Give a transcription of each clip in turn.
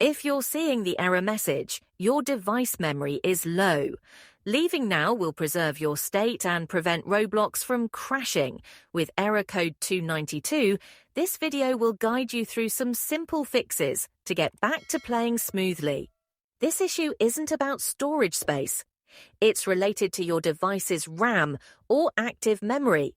If you're seeing the error message, your device memory is low. Leaving now will preserve your state and prevent Roblox from crashing. With error code 292, this video will guide you through some simple fixes to get back to playing smoothly. This issue isn't about storage space. It's related to your device's RAM or active memory.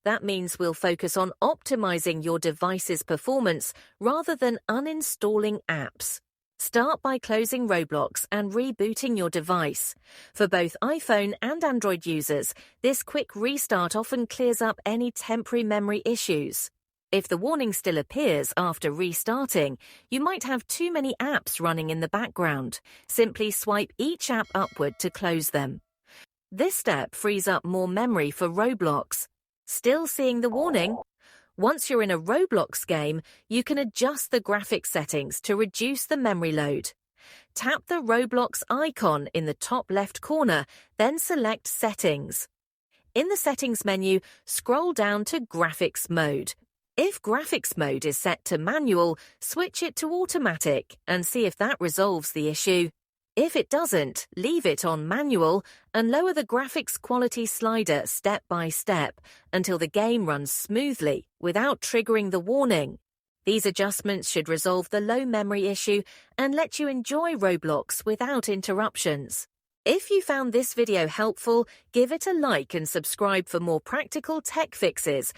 That means we'll focus on optimizing your device's performance rather than uninstalling apps. Start by closing Roblox and rebooting your device. For both iPhone and Android users, this quick restart often clears up any temporary memory issues. If the warning still appears after restarting, you might have too many apps running in the background. Simply swipe each app upward to close them. This step frees up more memory for Roblox. Still seeing the warning? Once you're in a Roblox game, you can adjust the graphics settings to reduce the memory load. Tap the Roblox icon in the top left corner, then select Settings. In the Settings menu, scroll down to Graphics Mode. If Graphics Mode is set to Manual, switch it to Automatic and see if that resolves the issue. If it doesn't, leave it on Manual and lower the graphics quality slider step by step until the game runs smoothly without triggering the warning. These adjustments should resolve the low memory issue and let you enjoy Roblox without interruptions. If you found this video helpful, give it a like and subscribe for more practical tech fixes